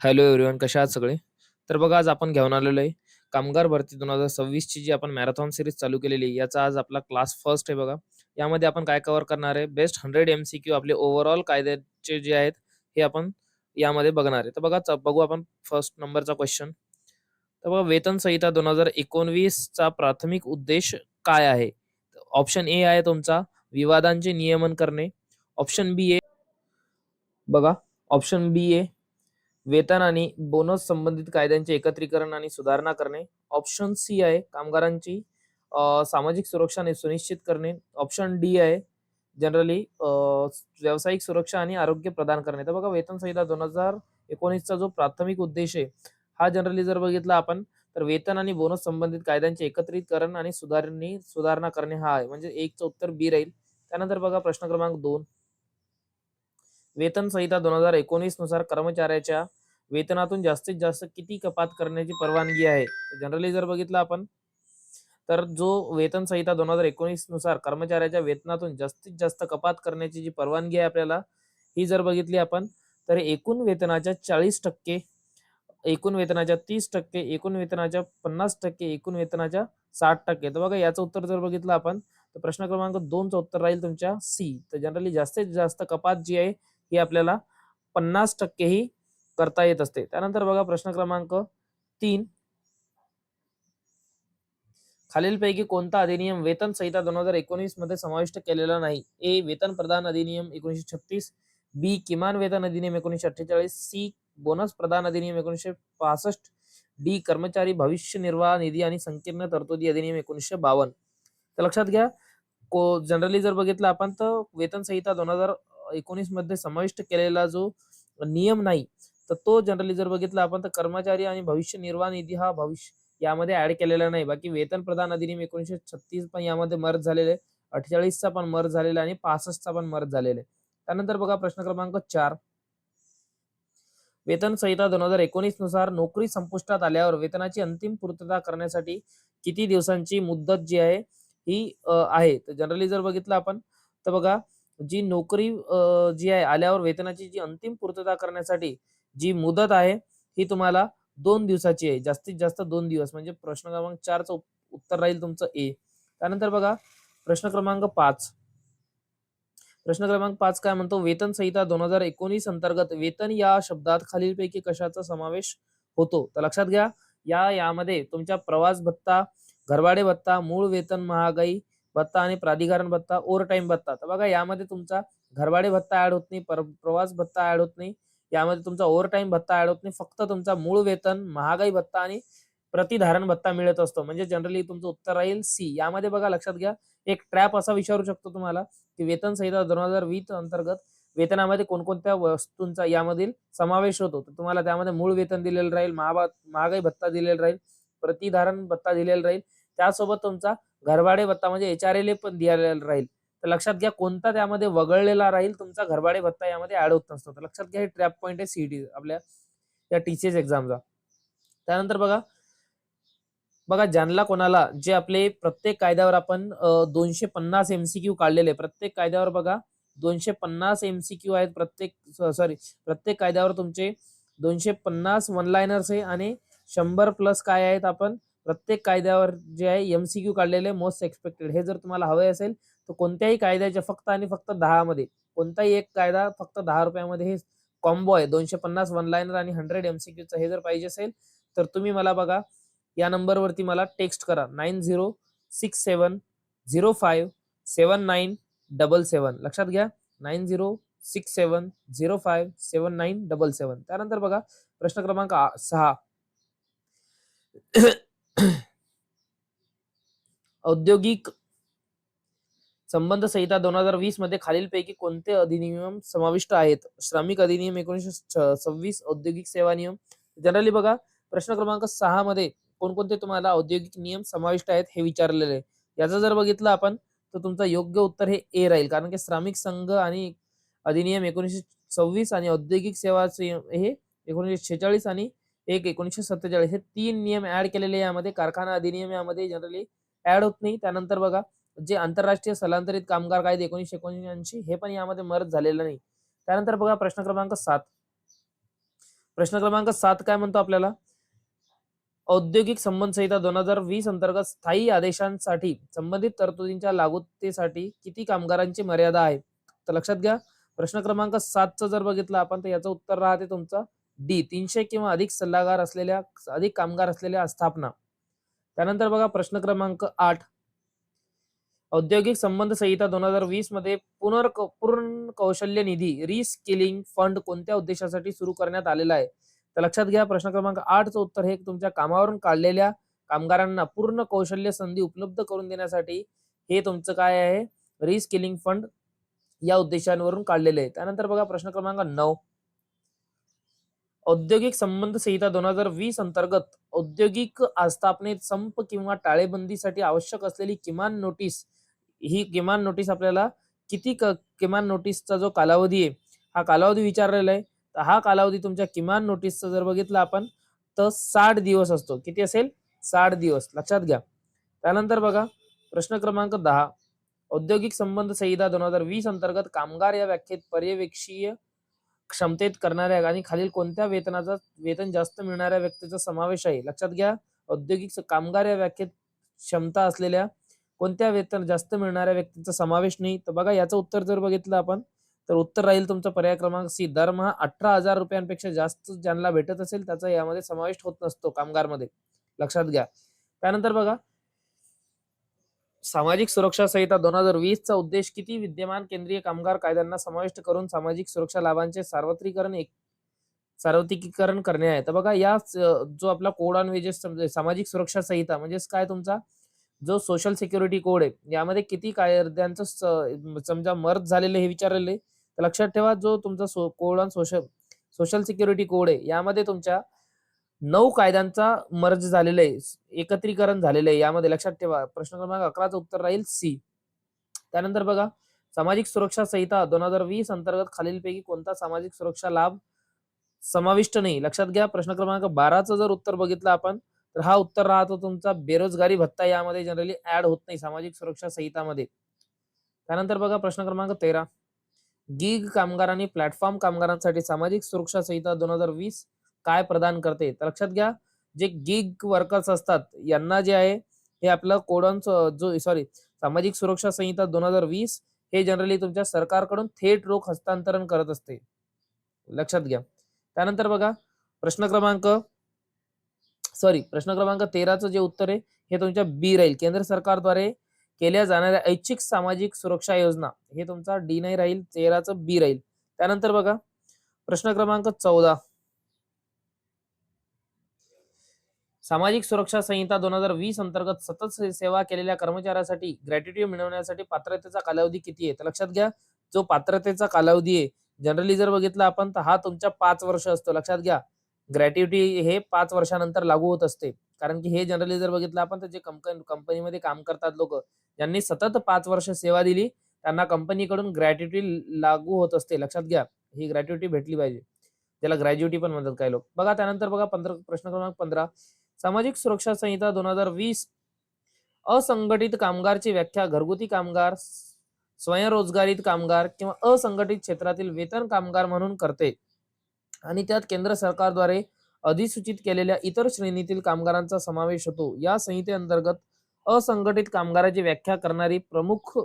Hello everyone, कशा आहात सगळे? तर बघा, आज आपण घेऊन आलेलो आहे कामगार भरती 2026 ची जी आपण मॅरेथॉन सीरीज चालू केलेली आहे. याचा आज आपला क्लास फर्स्ट आहे बघा. यामध्ये आपण काय कव्हर करणार आहे, बेस्ट 100 एमसीक्यू आपले ओव्हरऑल कायद्याचे जे आहेत हे आपण यामध्ये बघणार आहे. तर बघा, बघू आपण फर्स्ट नंबरचा क्वेश्चन. तर बघा, वेतन संहिता 2019 चा प्राथमिक उद्देश काय आहे? ऑप्शन ए आहे तुमचा विवादांचे नियमन करणे. ऑप्शन बी आहे बघा, ऑप्शन बी आहे वेतन आणि बोनस संबंधित कायद्यांचे एकत्रीकरण आणि सुधारणा करणे. ऑप्शन सी आहे कामगारांची सामाजिक सुरक्षा सुनिश्चित करणे. ऑप्शन डी आहे जनरली व्यावसायिक सुरक्षा आणि आरोग्य प्रदान करणे. तर बघा, वेतन संहिता 2019चा जो प्राथमिक उद्देश आहे हा जनरली जर बघितला आपण तर वेतन आणि बोनस संबंधित कायद्यांचे एकत्रीकरण आणि सुधारणा करणे हा आहे. म्हणजे एकचं उत्तर बी राहील. त्यानंतर बघा प्रश्न क्रमांक 2. वेतन संहिता 2019 नुसार कर्मचाऱ्याच्या वेतनातून जास्तीत जास्त किती कपात करण्याची परवानगी आहे? जनरली जर बघितलं आपण तर जो वेतन संहिता 2019 नुसार कर्मचाऱ्याच्या वेतनातून जास्तीत जास्त कपात करण्याची जी परवानगी आहे आपल्याला, ही जर बघितली आपण तर एकूण वेतनाच्या 40%, एकूण वेतनाच्या 30%, एकूण वेतनाच्या 50%, एकूण वेतनाच्या 60%. तर बघा, याचं उत्तर जर बघितलं आपण तर प्रश्न क्रमांक 2चं उत्तर राहील तुमच्या सी. तर जनरली जास्तीत जास्त कपात जी आहे ही आपल्याला 50% ही करता येत असते. त्यानंतर बघा प्रश्न क्रमांक 3. खालीलपैकी कोणता अधिनियम वेतन संहिता 2019 मध्ये समाविष्ट केलेला नाही? ए. वेतन प्रदान अधिनियम 1936, बी. किमान वेतन अधिनियम 1948, सी. बोनस प्रदान अधिनियम 1965, डी. कर्मचारी भविष्य निर्वाह निधी आणि संकीर्ण तरतुदी अधिनियम 1952. तर लक्षात घ्या, जनरली जर बघितलं आपण तर वेतन संहिता 2019 मध्ये समाविष्ट केलेला जो नियम नाही तर तो जनरली जर बघितला आपण तर कर्मचारी आणि भविष्य निर्वाह निधी हा भविष्य यामध्ये ऍड केलेला नाही. बाकी वेतन प्रदान अधिनियम 1936 पण यामध्ये मर्ज झालेले आहे, 48चा पण मर्ज झालेला आहे आणि 65चा पण मर्ज झालेला आहे. त्यानंतर बघा प्रश्न क्रमांक 4. वेतन संहिता 2019 नुसार नोकरी संपुष्टात आल्यावर वेतनाची अंतिम पूर्तता करण्यासाठी किती दिवसांची मुदत जी आहे ही आहे? तर जनरली जर बघितलं आपण तर बघा, जी नोकरी जी आहे आल्यावर वेतनाची जी अंतिम पूर्तता करण्यासाठी जी मुदत आहे ही तुम्हाला 2 दिवसाची आहे. जास्तीत जास्त 2 दिवस. म्हणजे प्रश्न क्रमांक 4चं उत्तर राहील तुमचं ए. त्यानंतर बघा प्रश्न क्रमांक 5. प्रश्न क्रमांक 5 काय म्हणतो? वेतन संहिता 2019 अंतर्गत वेतन या शब्दात खालीलपैकी कशाचा समावेश होतो? तर लक्षात घ्या, यामध्ये तुमच्या प्रवास भत्ता, घरभाडे भत्ता, मूळ वेतन महागाई भत्ता आणि प्राधिकरण भत्ता, ओव्हर टाइम भत्ता. तर बघा, यामध्ये तुमचा घरभाडे भत्ता ऍड होत नाही, प्रवास भत्ता ऍड होत नाही, यामध्ये तुमचा ओव्हर टाइम भत्ता ऍड होत नाही. फक्त तुमचा मूळ वेतन, महागाई भत्ता आणि प्रतिधारण भत्ता मिळत असतो. म्हणजे जनरली तुमचं उत्तर राहील सी. यामध्ये बघा लक्षात घ्या, एक ट्रॅप असा विचारू शकतो तुम्हाला की वेतन संहिता 2020 अंतर्गत वेतनामध्ये कोणकोणत्या वस्तूंचा यामधील समावेश होतो. तर तुम्हाला त्यामध्ये मूळ वेतन दिलेलं राहील, महागाई भत्ता दिलेला राहील, प्रतिधारण भत्ता दिलेला राहील, त्यासोबत तुमचा घरभाडे भत्ता म्हणजे HRLA पण दिलेला राहील. तर लक्षात घ्या, कोणता त्यामध्ये वगळलेला राहील, तुमचा घरभाडे भत्ता यामध्ये ऍड होत नसतो. तर लक्षात घ्या, हे ट्रॅप पॉईंट आहे सीईटी आपल्या या TCS एक्झामचा. त्यानंतर बघा ज्यांना कोणाला जे आपले प्रत्येक कायद्यावर आपण 250 MCQ काढलेले, प्रत्येक कायद्यावर बघा 250 MCQ आहेत. प्रत्येक कायद्यावर तुमचे 250 वन लाइनर्स आहे आणि 100 प्लस काय आहेत आपण प्रत्येक कायद्यावर जे आहे MCQ काढलेले मोस्ट एक्सपेक्टेड. हे जर तुम्हाला हवे असेल तर कोणत्याही कायद्याच्या फक्त आणि फक्त 10 मध्ये, कोणताही एक कायदा फक्त 10 रुपयामध्ये हे कॉम्बो आहे 250 वन लाइनर आणि 100 MCQचा. हे जर पाहिजे असेल तर तुम्ही मला बघा या नंबरवरती मला टेक्स्ट करा 9067057977. लक्षात घ्या, 9067057977. त्यानंतर बघा प्रश्न क्रमांक 6. औद्योगिक संबंध संहिता 2020 मध्ये खालीलपैकी कोणते अधिनियम समाविष्ट आहेत? श्रमिक अधिनियम 1926, औद्योगिक सेवा नियम. जनरली बघा प्रश्न क्रमांक 6 मध्ये कोणकोणते तुम्हाला औद्योगिक नियम समाविष्ट आहेत हे विचारलेले आहे. याचं जर बघितलं आपण तर तुमचं योग्य उत्तर हे ए राहील, कारण की श्रमिक संघ आणि अधिनियम 1926 आणि औद्योगिक सेवाचे हे 1946 आणि 1947 हे 3 नियम ऍड केलेले यामध्ये. कारखाना अधिनियम यामध्ये जनरली ऍड होत नाही. त्यानंतर बघा जे आंतरराष्ट्रीय स्थलांतरित कामगार कायदे 1979 हे पण यामध्ये मर्ज झालेलं नाही. त्यानंतर बघा प्रश्न क्रमांक 7. प्रश्न क्रमांक 7 काय म्हणतो आपल्याला? औद्योगिक संबंध संहिता 2020 अंतर्गत स्थायी आदेशांसाठी संबंधित तरतुदींच्या लागूतेसाठी किती कामगारांची मर्यादा आहे? तर लक्षात घ्या, प्रश्न क्रमांक 7 जर बघितलं आपण तर याचं उत्तर राहते तुमचं डी, 300 किंवा अधिक कामगार असलेल्या आस्थापना. त्यानंतर बघा प्रश्न क्रमांक 8, औद्योगिक संबंध संहिता 2020 मध्ये पूर्ण कौशल्य निधी रिस्किलिंग फंड कोणत्या उद्देशासाठी सुरू करण्यात आलेला आहे? तर लक्षात घ्या, प्रश्न क्रमांक 8चं उत्तर हे तुमच्या कामावरून काढलेल्या कामगारांना पूर्ण कौशल्य संधी उपलब्ध करून देण्यासाठी हे तुमचं काय आहे? रिस्किलिंग फंड या उद्देशांवरून काढलेले आहे. त्यानंतर बघा प्रश्न क्रमांक 9, औद्योगिक संबंध संहिता 2020 अंतर्गत औद्योगिक आस्थापनेत संप किंवा टाळेबंदीसाठी आवश्यक असलेली किमान नोटीस, ही किमान नोटीस आपल्याला किमान नोटीसचा जो कालावधी आहे हा कालावधी विचारलेला आहे. तर हा कालावधी तुमच्या किमान नोटीसचा जर बघितला आपण तर 60 दिवस असतो. किती असेल? 60 दिवस. लक्षात घ्या. त्यानंतर बघा प्रश्न क्रमांक 10, औद्योगिक संबंध संहिता 2020 अंतर्गत कामगार या व्याख्येत पर्यवेक्षीय क्षमतेत करणाऱ्या आणि खालील कोणत्या वेतन जास्त मिळणाऱ्या व्यक्तीचा समावेश आहे? लक्षात घ्या, औद्योगिक कामगार या व्याख्येत क्षमता असलेल्या कोणत्या वेतन जास्त मिळणाऱ्या व्यक्तीचा समावेश नाही. तर बघा याचं उत्तर जर बघितलं आपण तर उत्तर राहील तुमचा पर्याय क्रमांक सी, दरमहा 18,000 रुपयांपेक्षा जास्त ज्यांना भेटत असेल त्याचा यामध्ये समावेश होत नसतो कामगारमध्ये. लक्षात घ्या. त्यानंतर बघा सामाजिक सुरक्षा संहिता 2020 चा उद्देश किती विद्यमान केंद्रीय कामगार कायद्यांना समाविष्ट करून सामाजिक सुरक्षा लाभांचे सार्वत्रिकीकरण करणे आहे. तर बघा या जो आपला कोड ऑन वेजेस सामाजिक सुरक्षा संहिता म्हणजेच काय तुमचा जो सोशल सिक्युरिटी कोड आहे यामध्ये किती कायद्यांचं समजा मर्ज झालेलं हे विचारलेलं आहे. तर लक्षात ठेवा, जो तुमचा code on social security code आहे यामध्ये तुमच्या 9 कायद्यांचा मर्ज झालेला आहे, एकत्रीकरण झालेलं आहे यामध्ये. लक्षात ठेवा, प्रश्न क्रमांक 11चं उत्तर राहील सी. त्यानंतर बघा सामाजिक सुरक्षा संहिता 2020 अंतर्गत खालीलपैकी कोणता सामाजिक सुरक्षा लाभ समाविष्ट नाही? लक्षात घ्या, प्रश्न क्रमांक 12चं जर उत्तर बघितलं आपण तर हा उत्तर राहतो तुमचा बेरोजगारी भत्ता यामध्ये जनरली ऍड होत नाही सामाजिक सुरक्षा संहितामध्ये. त्यानंतर बघा प्रश्न क्रमांक 13, गिग कामगार आणि प्लॅटफॉर्म कामगारांसाठी सामाजिक सुरक्षा संहिता 2020 काय प्रदान करते? तर लक्षात घ्या, जे गिग वर्कर्स असतात यांना जे आहे हे आपलं सामाजिक सुरक्षा संहिता 2020 हे जनरली तुमच्या सरकारकडून थेट रोख हस्तांतरण करत असते. लक्षात घ्या. त्यानंतर बघा प्रश्न क्रमांक 13चं जे उत्तर आहे हे तुमच्या बी राहील. केंद्र सरकारद्वारे केल्या जाणाऱ्या ऐच्छिक सामाजिक सुरक्षा योजना हे तुमचा डी नाही राहील, 13चं बी राहील. त्यानंतर बघा प्रश्न क्रमांक 14, सामाजिक सुरक्षा संहिता 2020 अंतर्गत सतत सेवा केलेल्या कर्मचाऱ्यासाठी ग्रॅट्युटी मिळवण्यासाठी पात्रतेचा कालावधी किती आहे? तर लक्षात घ्या, जो पात्रतेचा कालावधी आहे जनरली जर बघितला आपण तर हा तुमच्या 5 वर्ष असतो. लक्षात घ्या, ग्रॅट्युटी हे 5 वर्षानंतर लागू होत असते. कारण की हे जनरली जर बघितलं आपण तर जे कंपनीमध्ये काम करतात लोक ज्यांनी सतत 5 वर्ष सेवा दिली त्यांना कंपनीकडून ग्रॅट्युटी लागू होत असते. लक्षात घ्या, ही ग्रॅट्युटी भेटली पाहिजे, ज्याला ग्रॅज्युटी पण म्हणतात काही लोक. बघा त्यानंतर बघा प्रश्न क्रमांक 15, सामाजिक सुरक्षा संहिता 2020 असंघटित कामगारची व्याख्या घरगुती कामगार, स्वयंरोजगारीत कामगार किंवा असंघटित क्षेत्रातील वेतन कामगार म्हणून करते आणि त्यात केंद्र सरकारद्वारे अधिसूचित केलेल्या इतर श्रेणीतील कामगारांचा समावेश होतो. या संहितेअंतर्गत असंघटित कामगाराची व्याख्या करणारी प्रमुख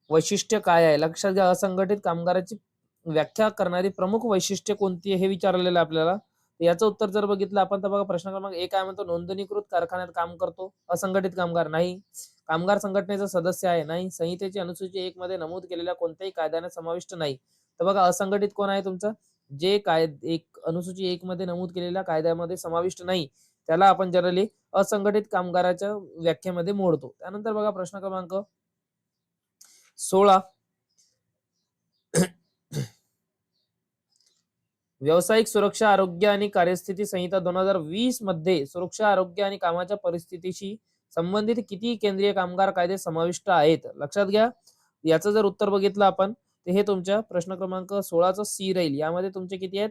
वैशिष्ट्य काय आहे? लक्षात घ्या, असंघटित कामगाराची व्याख्या करणारी प्रमुख वैशिष्ट्य कोणती आहे हे विचारलेलं आहे आपल्याला. याचं उत्तर जर बघितलं आपण तर बघा प्रश्न क्रमांक 1 काय म्हणतो? नोंदणीकृत कारखान्यात काम करतो. असंघटित कामगार नाही. कामगार संघटनेचा सदस्य आहे नाही. संहितेची अनुसूची 1 मध्ये नमूद केलेल्या कोणत्याही कायद्याने समाविष्ट नाही. तर बघा असंघटित कोण आहे तुमचं? जे अनुसूची 1 मध्ये नमूद केलेल्या कायद्यामध्ये समाविष्ट नाही त्याला आपण जनरली असंघटित कामगाराच्या व्याख्येमध्ये मोडतो. त्यानंतर बघा प्रश्न क्रमांक 16, व्यावसायिक सुरक्षा आरोग्य आणि कार्यस्थिती संहिता 2020 मध्ये सुरक्षा आरोग्य आणि कामाच्या परिस्थितीशी संबंधित किती केंद्रीय कामगार कायदे समाविष्ट आहेत? लक्षात घ्या, याचं जर उत्तर बघितलं आपण तर हे तुमच्या प्रश्न क्रमांक 16चं सी राहील. यामध्ये तुमचे किती आहेत?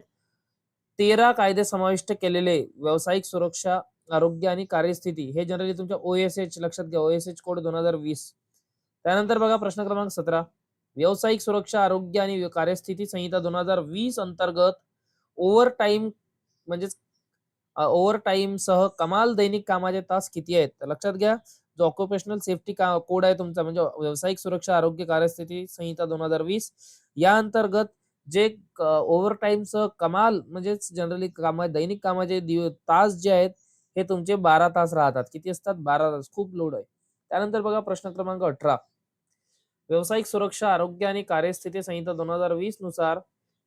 13 कायदे समाविष्ट केलेले व्यावसायिक सुरक्षा आरोग्य आणि कार्यस्थिती हे जनरली तुमच्या OSH. लक्षात घ्या, OSH कोड 2020. त्यानंतर बघा प्रश्न क्रमांक 17, व्यावसायिक सुरक्षा आरोग्य आणि कार्यस्थिती संहिता 2020 अंतर्गत ओव्हर टाइम म्हणजेच ओव्हर टाइम सह कमाल दैनिक कामाचे तास किती आहेत? तर लक्षात घ्या, जो ऑक्युपेशनल सेफ्टी कोड आहे तुमचा म्हणजे व्यावसायिक सुरक्षा आरोग्य कार्यस्थिती संहिता 2020 या अंतर्गत जे ओव्हर टाइम सह कमाल म्हणजेच जनरली दैनिक कामाचे तास जे आहेत हे तुमचे 12 तास राहतात. किती असतात? 12 तास. खूप लोड आहे. त्यानंतर बघा प्रश्न क्रमांक 18. व्यावसायिक सुरक्षा आरोग्य आणि कार्यस्थिती संहिता 2020 नुसार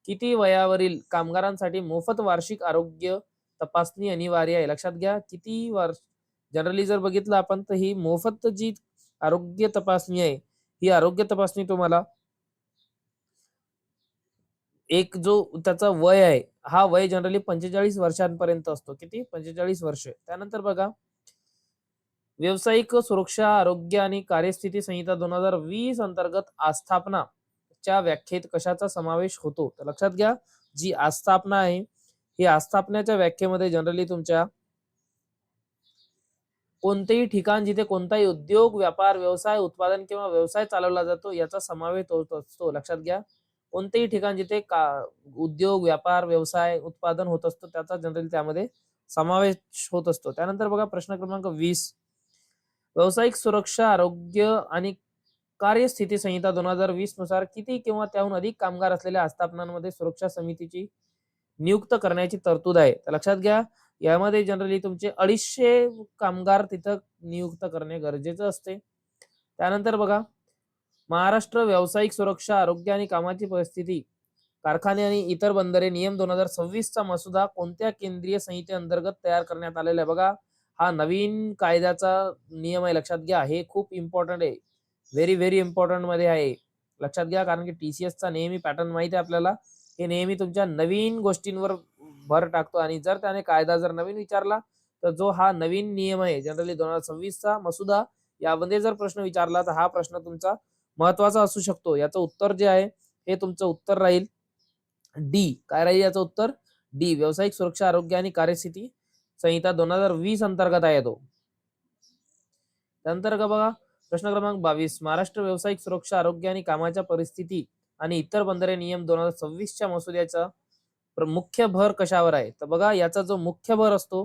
किती वयावरील कामगारांसाठी मोफत वार्षिक आरोग्य तपासणी अनिवार्य आहे? लक्षात घ्या, किती वर्ष जनरली जर बघितलं आपण तर ही मोफत जी आरोग्य तपासणी आहे, ही आरोग्य तपासणी तुम्हाला एक जो त्याचा वय आहे, हा वय जनरली 45 वर्षांपर्यंत असतो. किती? 45 वर्ष. त्यानंतर बघा, व्यावसायिक सुरक्षा आरोग्य आणि कार्यस्थिती संहिता 2020 अंतर्गत आस्थापना च्या व्याख्येत कशाचा समावेश होतो? तर लक्षात घ्या, जी आस्थापना आहे, ही आस्थापनाच्या व्याख्येमध्ये जनरली तुमच्या कोणतेही ठिकाण जिथे कोणताही उद्योग, व्यापार, व्यवसाय, उत्पादन किंवा व्यवसाय चालवला जातो याचा समावेश होत असतो. लक्षात घ्या. कोणतेही ठिकाण जिथे उद्योग, व्यापार, व्यवसाय, उत्पादन होत असतो त्याचा जनरली त्यामध्ये समावेश होत असतो. त्यानंतर बघा प्रश्न क्रमांक 20. व्यावसायिक सुरक्षा, आरोग्य आणि कार्यस्थिती संहिता 2020 नुसार किती किंवा त्याहून अधिक कामगार असलेल्या आस्थापनांमध्ये सुरक्षा समितीची नियुक्त करण्याची तरतूद आहे? तर लक्षात घ्या, यामध्ये जनरली तुमचे 250 कामगार तिथं नियुक्त करणे गरजेचं असते. त्यानंतर बघा, महाराष्ट्र व्यावसायिक सुरक्षा आरोग्य आणि कामाची परिस्थिती कारखाने आणि इतर बंदरे नियम 2026 चा मसुदा कोणत्या केंद्रीय संहितेअंतर्गत तयार करण्यात आलेला आहे? बघा, हा नवीन कायद्याचा नियम आहे. लक्षात घ्या, हे खूप इम्पॉर्टंट आहे. व्हेरी व्हेरी इम्पॉर्टंट मध्ये आहे. लक्षात घ्या, कारण की टीसीएसचा नेहमी पॅटर्न माहिती आहे आपल्याला. हे नेहमी तुमच्या नवीन गोष्टींवर भर टाकतो आणि जर त्याने कायदा जर नवीन विचारला तर जो हा नवीन नियम आहे जनरली 2026 चा मसुदा यामध्ये जर प्रश्न विचारला तर हा प्रश्न तुमचा महत्वाचा असू शकतो. याचं उत्तर जे आहे हे तुमचं उत्तर राहील डी. काय राहील याचं उत्तर? डी. व्यावसायिक सुरक्षा आरोग्य आणि कार्यस्थिती संहिता 2020 अंतर्गत आहे तो. त्यानंतर का बघा प्रश्न क्रमांक 22. महाराष्ट्र व्यावसायिक सुरक्षा आरोग्य आणि कामाच्या परिस्थिती आणि इतर बंदरे नियम 2026 च्या मसुद्याचा मुख्य भर कशावर आहे? तर बघा, याचा जो मुख्य भर असतो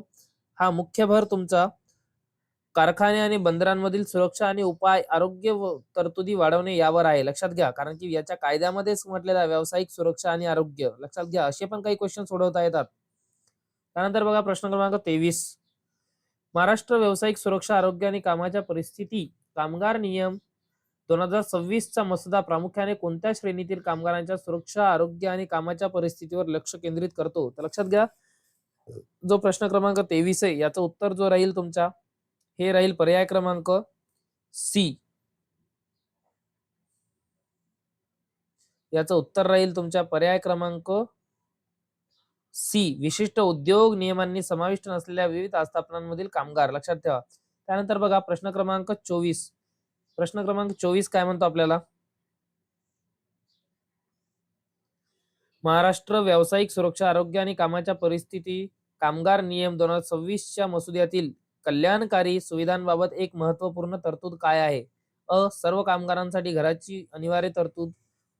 हा मुख्य भर तुमचा कारखाने आणि बंदरांमधील सुरक्षा आणि उपाय, आरोग्य व तरतुदी वाढवणे यावर आहे. लक्षात घ्या, कारण की याच्या कायद्यामध्येच म्हटलेलं आहे व्यावसायिक सुरक्षा आणि आरोग्य. लक्षात घ्या, असे पण काही क्वेश्चन सोडवता येतात. त्यानंतर बघा प्रश्न क्रमांक 23. महाराष्ट्र व्यावसायिक सुरक्षा आरोग्य आणि कामाच्या परिस्थिती कामगार नियम 2026 चा मसुदा प्रामुख्याने कोणत्या श्रेणीतील कामगारांच्या सुरक्षा, आरोग्य आणि कामाच्या परिस्थितीवर लक्ष केंद्रित करतो? तर लक्षात घ्या, जो प्रश्न क्रमांक 23 आहे याचं उत्तर जो राहील तुमच्या हे राहील पर्याय क्रमांक सी. याचं उत्तर राहील तुमच्या पर्याय क्रमांक सी. विशिष्ट उद्योग नियमांनी समाविष्ट नसलेल्या विविध आस्थापनांमधील कामगार. लक्षात ठेवा. त्यानंतर बघा प्रश्न क्रमांक 24. प्रश्न क्रमांक 24 काय म्हणतो आपल्याला? महाराष्ट्र व्यावसायिक सुरक्षा आरोग्य आणि कामाच्या परिस्थिती कामगार नियम 2026 च्या मसुद्यातील कल्याणकारी सुविधांबाबत एक महत्वपूर्ण तरतूद काय आहे? अ. सर्व कामगारांसाठी घराची अनिवार्य तरतूद.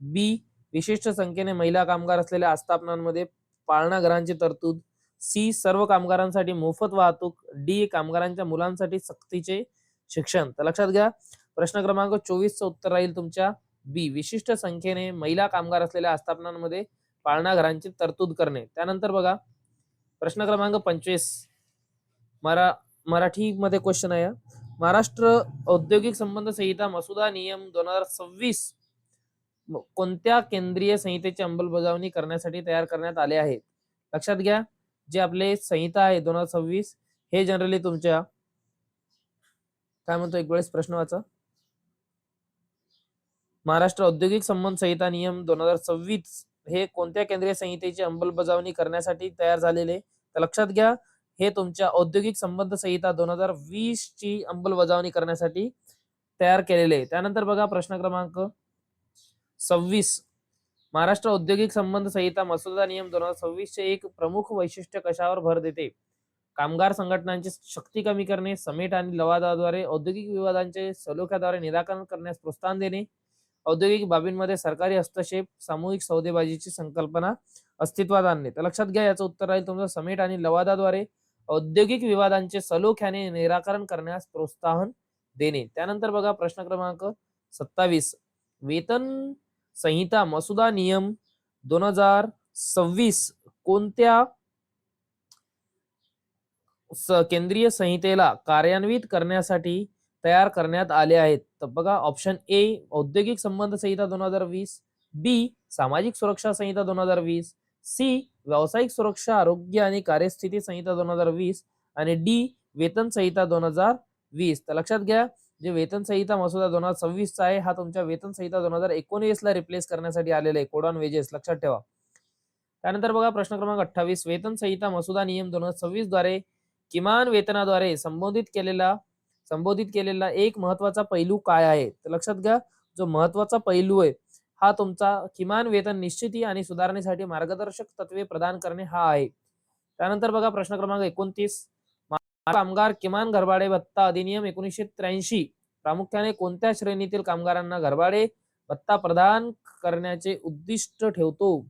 बी. विशिष्ट संख्येने महिला कामगार असलेल्या आस्थापनांमध्ये पाळणा घरांची तरतूद. सी. सर्व कामगारांसाठी मोफत वाहतूक. डी. कामगारांच्या मुलांसाठी सक्तीचे शिक्षण. तर लक्षात घ्या, प्रश्न क्रमांक 24 चं उत्तर राहील तुमच्या बी. विशिष्ट संख्येने महिला कामगार असलेल्या आस्थापनांमध्ये पाळणा घरांची तरतूद करणे. त्यानंतर बघा प्रश्न क्रमांक 25. मराठीमध्ये क्वेश्चन आहे. महाराष्ट्र औद्योगिक संबंध संहिता मसुदा नियम 2026 कोणत्या केंद्रीय संहितेची अंमलबजावणी करण्यासाठी तयार करण्यात आले आहेत? लक्षात घ्या, जे आपले संहिता आहे 2026 हे जनरली तुमच्या काय म्हणतो एक वेळेस प्रश्न वाचा. महाराष्ट्र औद्योगिक संबंध संहिता नियम 2026 हे कोणत्या केंद्रीय संहितेची अंमलबजावणी करण्यासाठी तयार झालेले? तर लक्षात घ्या, हे तुमच्या औद्योगिक संबंध संहिता 2020 ची अंमलबजावणी करण्यासाठी तयार केलेले. त्यानंतर बघा प्रश्न क्रमांक 26. महाराष्ट्र औद्योगिक संबंध संहिता मसुदा नियम 2026 चे एक प्रमुख वैशिष्ट्य कशावर भर देते? कामगार संघटनांची शक्ती कमी करणे, समेट आणि लवादाद्वारे औद्योगिक विवादांचे सलोख्याद्वारे निराकरण करण्यास प्रोत्साहन देणे, औद्योगिक बाबींमध्ये सरकारी हस्तक्षेप, सामूहिक सौदेबाजीची संकल्पना अस्तित्वात आणणे. तर लक्षात घ्या, याचं उत्तर राहील तुमचं समेट आणि लवादाद्वारे औद्योगिक विवादांचे सलोख्याने निराकरण करण्यास प्रोत्साहन देणे. त्यानंतर बघा प्रश्न क्रमांक 27, वेतन संहिता मसुदा नियम 2026 कोणत्या केंद्रीय संहितेला कार्यान्वित करण्यासाठी तयार करण्यात आले आहेत? तर बघा ऑप्शन ए औद्योगिक संबंध संहिता 2020, बी सामाजिक सुरक्षा संहिता 2020, सी व्यावसायिक सुरक्षा आरोग्य आणि कार्यस्थिती संहिता 2020 आणि डी वेतन संहिता 2020. तर लक्षात घ्या, जे वेतन संहिता मसुदा 2026 चा आहे, हा तुमच्या वेतन संहिता 2019 ला रिप्लेस करण्यासाठी आलेला आहे, कोड ऑन वेजेस, लक्षात ठेवा. त्यानंतर बघा प्रश्न क्रमांक 28, वेतन संहिता मसुदा नियम 2026 द्वारे किमान वेतनाद्वारे संबोधित केलेला एक महत्वाचा पैलू काय आहे? तर लक्षात घ्या, जो महत्वाचा पैलू आहे हा तुमचा किमान वेतन निश्चिती आणि सुधारणेसाठी मार्गदर्शक तत्वे प्रदान करणे हा आहे. त्यानंतर बघा प्रश्न क्रमांक 29, कामगार किमान घरभाडे भत्ता अधिनियम 1983 प्रामुख्याने कोणत्या श्रेणीतील कामगारांना घरभाडे भत्ता प्रदान करण्याचे उद्दिष्ट ठेवतो?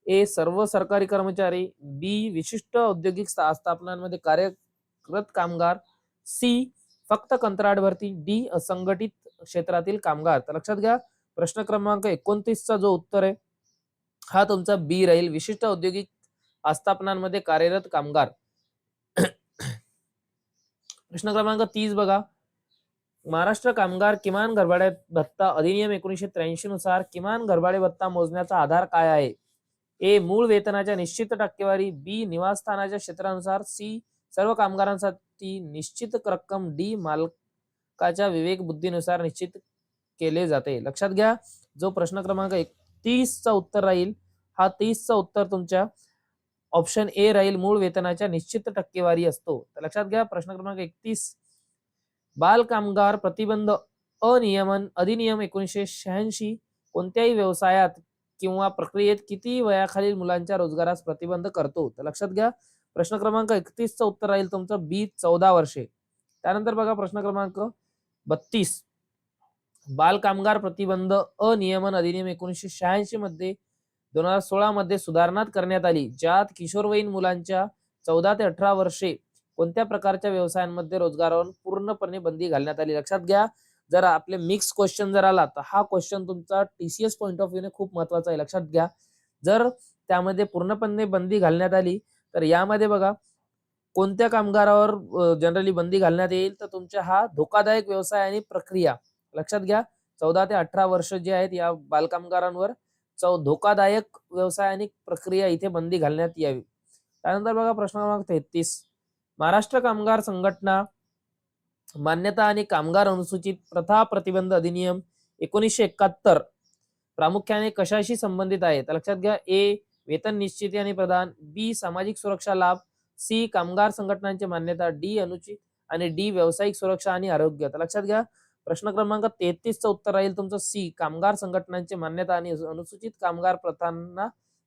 ए सर्व सरकारी कर्मचारी, बी विशिष्ट औद्योगिक स्थापनांमध्ये कार्यरत कामगार, सी फक्त कंत्राट भरती, डी असंघटित क्षेत्रातील कामगार. तर लक्षात घ्या, प्रश्न क्रमांक 29 चा जो उत्तर आहे हा तुमचा बी राहील, विशिष्ट औद्योगिक आस्थापनांमध्ये कार्यरत कामगार. प्रश्न क्रमांक 30 बघा, महाराष्ट्र कामगार किमान घरभाडे भत्ता अधिनियम 1983 नुसार किमान घरभाडे भत्ता मोजण्याचा आधार काय आहे? ए मूळ वेतनाच्या निश्चित टक्केवारी, बी निवासस्थानाच्या क्षेत्रानुसार, सी सर्व कामगारांसाठी निश्चित रक्कम, डी मालकाच्या विवेक बुद्धीनुसार निश्चित केले जाते. लक्षात घ्या, जो प्रश्न क्रमांक 31 चा उत्तर राहील हा 30 चा उत्तर तुमच्या ऑप्शन ए राहील, मूळ वेतनाच्या निश्चित टक्केवारी असतो. तर लक्षात घ्या, प्रश्न क्रमांक 31, बाल कामगार प्रतिबंध अनियमन अधिनियम 1986 कोणत्याही व्यवसायात किंवा प्रक्रियेत किती वयाखालील मुलांच्या रोजगारास प्रतिबंध करतो? तर लक्षात घ्या, प्रश्न क्रमांक 31 चं उत्तर राहील तुमचं बी 14 वर्षे. त्यानंतर बघा प्रश्न क्रमांक 32, बाल कामगार प्रतिबंध अनियमन अधिनियम 1986 मध्ये 2016 मध्ये सुधारणा करण्यात आली, ज्यात किशोरवयीन मुलांच्या 14 ते 18 वर्षे कोणत्या प्रकारच्या व्यवसायांमध्ये रोजगारावर पूर्णपणे बंदी घालण्यात आली? लक्षात घ्या, जर आपले मिक्स क्वेश्चन जर आला तर हा क्वेश्चन तुमचा टीसीएस पॉईंट ऑफ व्ह्यूने खूप महत्वाचा आहे. लक्षात घ्या, जर त्यामध्ये पूर्णपणे बंदी घालण्यात आली तर यामध्ये बघा कोणत्या कामगारावर जनरली बंदी घालण्यात येईल, तर तुमच्या हा धोकादायक व्यवसाय आणि प्रक्रिया. लक्षात घ्या, 14 ते 18 वर्ष जे आहेत या बालकामगारांवर धोकादायक व्यवसाय आणि प्रक्रिया इथे बंदी घालण्यात यावी. त्यानंतर बघा प्रश्न क्रमांक 33, महाराष्ट्र कामगार संघटना मान्यता आणि कामगार अनुसूचित प्रथा प्रतिबंध अधिनियम 1971 प्रामुख्याने कशाशी संबंधित आहे? तर लक्षात घ्या, ए वेतन निश्चिती आणि प्रदान, बी सामाजिक सुरक्षा लाभ, सी कामगार संघटनांची मान्यता, डी अनुचित आणि डी व्यावसायिक सुरक्षा आणि आरोग्य. तर लक्षात घ्या, प्रश्न क्रमांक 33 चं उत्तर राहील तुमचं सी कामगार संघटनांची मान्यता आणि अनुसूचित कामगार प्रथांना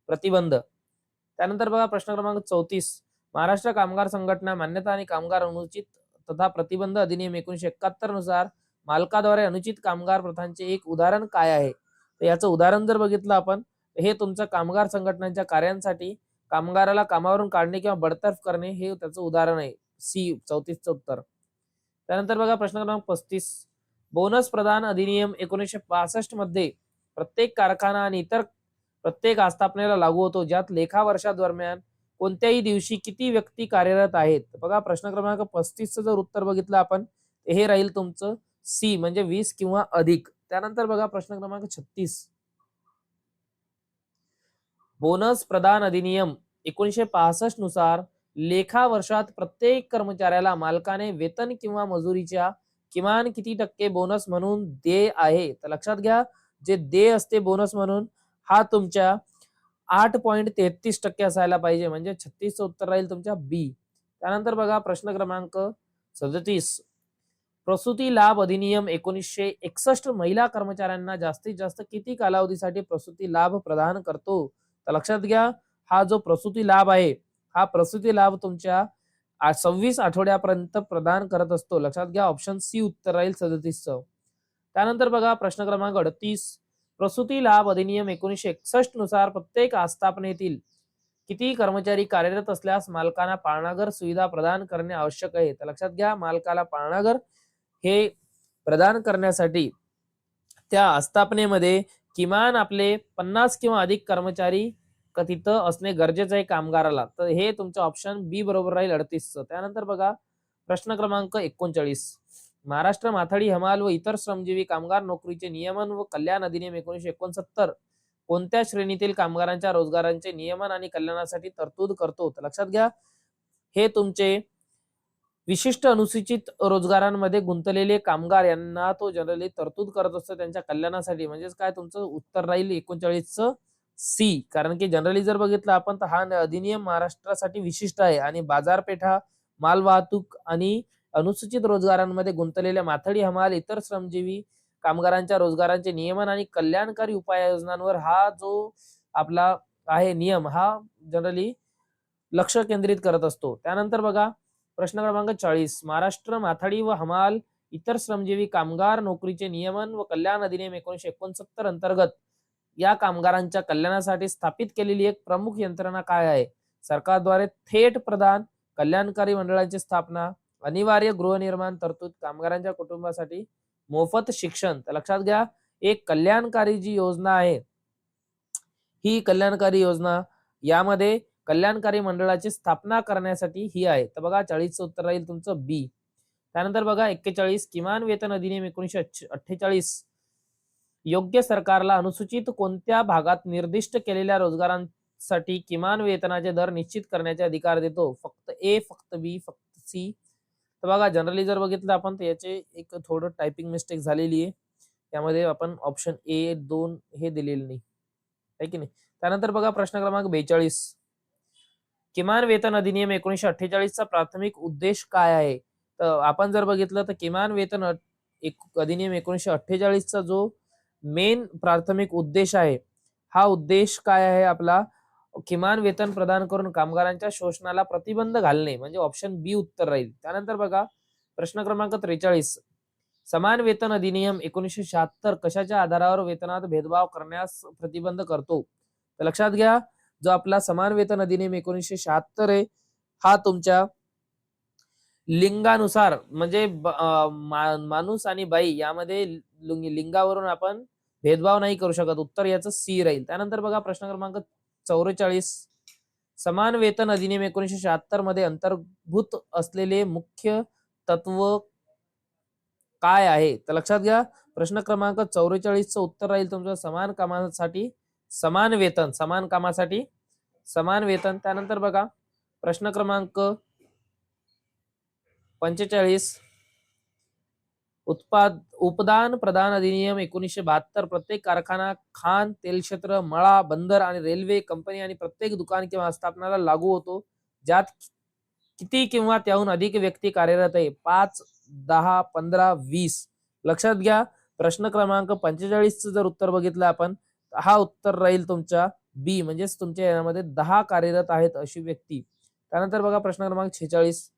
प्रतिबंध. त्यानंतर बघा प्रश्न क्रमांक 34, महाराष्ट्र कामगार संघटना मान्यता आणि कामगार अनुचित तथा प्रतिबंध अधिनियम 1971 नुसार मालकाद्वारे अनुचित कामगार प्रथांचे एक उदाहरण काय आहे? तर याचं उदाहरण जर बघितलं आपण, हे तुमचं कामगार संघटनांच्या कार्यांसाठी कामगाराला कामावरून काढणे किंवा बडतर्फ करणे हे त्याचं उदाहरण आहे, सी 34 चं उत्तर. त्यानंतर बघा प्रश्न क्रमांक 35, बोनस प्रदान अधिनियम 1965 मध्ये प्रत्येक कारखाना आणि इतर प्रत्येक आस्थापनेला लागू होतो, ज्यात लेखा वर्षादरम्यान कोणत्याही दिवशी किती व्यक्ती कार्यरत आहेत? बघा प्रश्न क्रमांक 35 चं जर उत्तर बघितलं आपण, हे राहील तुमचं सी म्हणजे 20 किंवा अधिक. त्यानंतर बघा प्रश्न क्रमांक 36, बोनस प्रदान अधिनियम 1965 नुसार लेखा वर्षात प्रत्येक कर्मचाऱ्याला मालकाने वेतन किंवा मजुरीच्या किमान किती टक्के बोनस म्हणून देय आहे? तर लक्षात घ्या, जे देय असते बोनस म्हणून हा तुमच्या 8.33% असायला पाहिजे, म्हणजे 36 चं उत्तर राहील तुमच्या बी. त्यानंतर बघा प्रश्न क्रमांक 37, प्रसूती लाभ अधिनियम 1961 महिला कर्मचाऱ्यांना जास्तीत जास्त किती कालावधीसाठी प्रसूती लाभ प्रदान करतो? तर लक्षात घ्या, हा जो प्रसूती लाभ आहे हा प्रसूती लाभ तुमच्या 26 आठवड्यापर्यंत प्रदान करत असतो. लक्षात घ्या, ऑप्शन सी उत्तर राहील 37 चं. त्यानंतर बघा प्रश्न क्रमांक 38, प्रसूती लाभ अधिनियम 1961 नुसार प्रत्येक आस्थापनेतील किती कर्मचारी कार्यरत असल्यास मालकांना पाळणाघर सुविधा प्रदान करणे आवश्यक आहे? तर लक्षात घ्या, मालकाला पाळणाघर हे प्रदान करण्यासाठी त्या आस्थापनेमध्ये किमान आपले 50 किंवा अधिक कर्मचारी तिथं असणे गरजेचं आहे कामगाराला. तर हे तुमचं ऑप्शन बी बरोबर राहील 38चं. त्यानंतर बघा प्रश्न क्रमांक 39. महाराष्ट्र माथाडी हमाल व इतर श्रमजीवी कामगार नोकरीचे नियमन व कल्याण अधिनियम 1969 कोणत्या श्रेणीतील कामगारांच्या रोजगारांचे नियमन आणि कल्याणासाठी तरतूद करतो? तर लक्षात घ्या, हे तुमचे विशिष्ट अनुसूचित रोजगारांमध्ये गुंतलेले कामगार यांना तो जनरली तरतूद करत असतो त्यांच्या कल्याणासाठी. म्हणजेच काय तुमचं उत्तर राहील 39चं सी. कारण की जनरली जर बघितलं आपण तर हा अधिनियम महाराष्ट्रासाठी विशिष्ट आहे आणि बाजारपेठा, मालवाहतूक आणि अनुसूचित रोजगारांमध्ये गुंतलेल्या माथाडी हमाल इतर श्रमजीवी कामगारांच्या रोजगारांचे नियमन आणि कल्याणकारी उपाययोजनांवर हा जो आपला आहे नियम, हा जनरली लक्ष केंद्रित करत असतो. त्यानंतर बघा प्रश्न क्रमांक 40. महाराष्ट्र माथाडी व हमाल इतर श्रमजीवी कामगार नोकरीचे नियमन व कल्याण अधिनियम 1969 अंतर्गत या कामगारांच्या कल्याणासाठी स्थापित केलेली एक प्रमुख यंत्रणा काय आहे? सरकारद्वारे थेट प्रदान, कल्याणकारी मंडळांची स्थापना, अनिवार्य गृहनिर्माण तरतूद, कामगारांच्या कुटुंबासाठी मोफत शिक्षण. तर लक्षात घ्या, एक कल्याणकारी जी योजना आहे, ही कल्याणकारी योजना यामध्ये कल्याणकारी मंडळाची स्थापना करण्यासाठी ही आहे. तर बघा 40चं उत्तर राहील तुमचं बी. त्यानंतर बघा 41. किमान वेतन अधिनियम 1948 योग्य सरकारला अनुसूचित कोणत्या भागात निर्दिष्ट केलेल्या रोजगारांसाठी किमान वेतनाचे दर निश्चित करण्याचे अधिकार देतो? फक्त ए, फक्त बी, फक्त सी. तर बघा जनरली जर बघितलं आपण तर याचे एक थोडं टायपिंग मिस्टेक झालेली आहे. त्यामध्ये आपण ऑप्शन ए 2 हे दिलेलं नाही आहे की नाही. त्यानंतर बघा प्रश्न क्रमांक 42. किमान वेतन अधिनियम 1948 चा प्राथमिक उद्देश काय आहे? तर आपण जर बघितलं तर किमान वेतन अधिनियम 1948 चा जो मेन प्राथमिक उद्देश आहे, हा उद्देश काय आहे आपला? किमान वेतन प्रदान करून कामगारांच्या शोषणाला प्रतिबंध घालणे, म्हणजे ऑप्शन बी उत्तर राहील. त्यानंतर बघा प्रश्न क्रमांक 43. समान वेतन अधिनियम 1976 कशाच्या आधारावर वेतनात भेदभाव करण्यास प्रतिबंध करतो? तर लक्षात घ्या, जो आपला समान वेतन अधिनियम 1976 आहे, हा तुमच्या लिंगानुसार म्हणजे माणूस आणि बाई यामध्ये लिंगावरून आपण भेदभाव नाही करू शकत. उत्तर याचं सी राहील. त्यानंतर बघा प्रश्न क्रमांक 44. समान वेतन अधिनियम 1976 मध्ये अंतर्भूत असलेले मुख्य तत्व काय आहे? तर लक्षात घ्या, प्रश्न क्रमांक 44चं उत्तर राहील तुमचं समान कामासाठी समान वेतन, समान कामासाठी समान वेतन. त्यानंतर बघा प्रश्न क्रमांक 45. उपदान प्रदान अधिनियम 1972 प्रत्येक कारखाना, खाण, तेलक्षेत्र, मळा, बंदर आणि रेल्वे कंपनी आणि प्रत्येक दुकान किंवा आस्थापनाला लागू होतो ज्यात किती किंवा त्याहून अधिक व्यक्ती कार्यरत आहे? 5, 10, 15, 20. लक्षात घ्या, प्रश्न क्रमांक 45चं जर उत्तर बघितलं आपण, हा उत्तर राहील तुमच्या बी, म्हणजेच तुमच्या यामध्ये 10 कार्यरत आहेत अशी व्यक्ती. त्यानंतर बघा प्रश्न क्रमांक 46.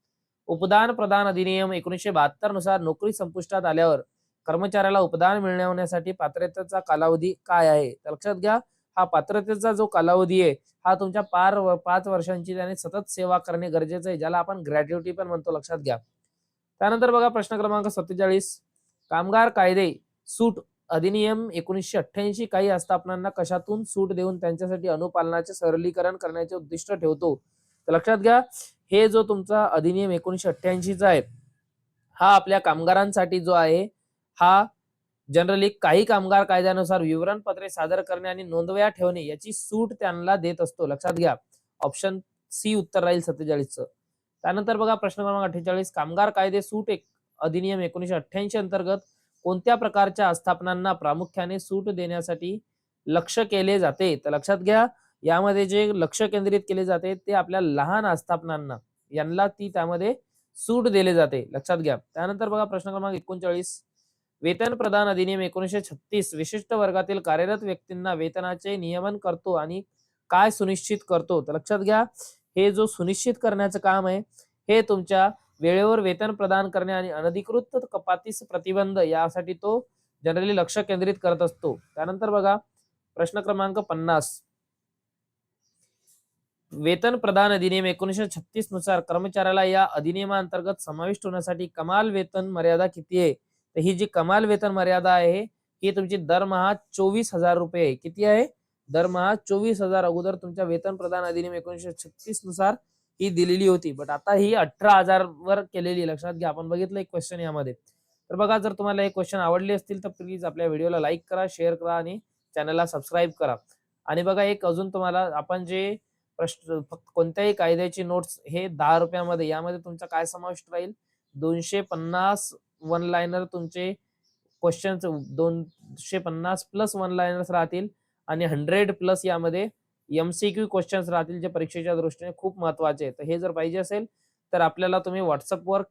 उपदान प्रदान अधिनियम 1972 नुसार नोकरी संपुष्टात आल्यावर कर्मचाऱ्याला उपदान मिळवण्यासाठी पात्रतेचा कालावधी काय आहे? तर लक्षात घ्या, हा पात्रतेचा जो कालावधी आहे, हा तुमच्या 5 वर्षांची त्याने सतत सेवा करणे गरजेचं आहे, ज्याला आपण ग्रॅज्युटी पण म्हणतो. लक्षात घ्या. त्यानंतर बघा प्रश्न क्रमांक 47. कामगार कायदे सूट अधिनियम 1988 काही आस्थापनांना कशातून सूट देऊन त्यांच्यासाठी अनुपालनाचे सरलीकरण करण्याचे उद्दिष्ट ठेवतो? तर लक्षात घ्या, हे जो तुमचा अधिनियम 1988 चा आहे, हा आपल्या कामगारांसाठी जो आहे, हा जनरली काही कामगार कायद्यानुसार विवरणपत्रे सादर करणे आणि नोंदवह्या ठेवणे याची सूट त्यांना देत असतो. लक्षात घ्या, ऑप्शन सी उत्तर राहील 47चं. त्यानंतर बघा प्रश्न क्रमांक 48. कामगार कायदे सूट अधिनियम 1988 अंतर्गत कोणत्या प्रकारच्या आस्थापनांना प्रामुख्याने सूट देण्यासाठी लक्ष केले जाते? तर लक्षात घ्या, यामध्ये जे लक्ष केंद्रित केले जाते ते आपल्या लहान आस्थापनांना, यांना ती त्यामध्ये सूट दिली जाते. लक्षात घ्या. त्यानंतर बघा प्रश्न क्रमांक 39. वेतन प्रदान अधिनियम 1936 विशिष्ट वर्गातील कार्यरत व्यक्तींना वेतनाचे नियमन करतो आणि काय सुनिश्चित करतो? तर लक्षात घ्या, हे जो सुनिश्चित करण्याचं काम आहे, हे तुमच्या वेळेवर वेतन प्रदान करणे आणि अनधिकृत कपातीस प्रतिबंध यासाठी तो जनरली लक्ष केंद्रित करत असतो. त्यानंतर बघा प्रश्न क्रमांक 50. वेतन प्रदान अधिनियम 1936 नुसार कर्मचाऱ्याला या अधिनियमांतर्गत समाविष्ट होण्यासाठी कमाल वेतन मर्यादा किती आहे? तर ही जी कमाल वेतन मर्यादा आहे ही तुमची दरमहा 24,000 रुपये आहे. किती आहे? दरमहा 24,000. अगोदर तुमच्या वेतन प्रदान अधिनियम 1936 नुसार ही दिलेली होती, बट आता ही 18,000 वर केलेली. लक्षात घ्या. आपण बघितलं एक क्वेश्चन यामध्ये. तर बघा, जर तुम्हाला हे क्वेश्चन आवडले असतील तर प्लीज आपल्या व्हिडिओला लाईक करा, शेअर करा आणि चॅनलला सबस्क्राईब करा. आणि बघा, एक अजून तुम्हाला आपण जे प्रश्न फक्त कोणत्याही कायद्याची नोट्स हे 10 रुपयामध्ये, यामध्ये तुमचा काय समाविष्ट राहील? 250 वन लाईनर तुमचे क्वेश्चन, 250 प्लस वन लाईनर्स राहतील आणि 100 प्लस यामध्ये एमसीक्यू क्वेश्चन्स राहतील, जे परीक्षेच्या दृष्टीने खूप महत्वाचे आहेत. तर हे जर पाहिजे असेल तर आपल्याला तुम्ही व्हॉट्सअपवर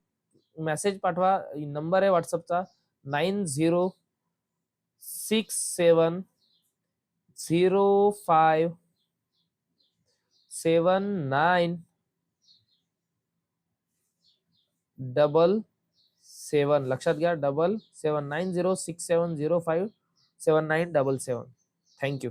मेसेज पाठवा. नंबर आहे व्हॉट्सअपचा 90670577. लक्षात घ्या, 779067057977. थँक्यू.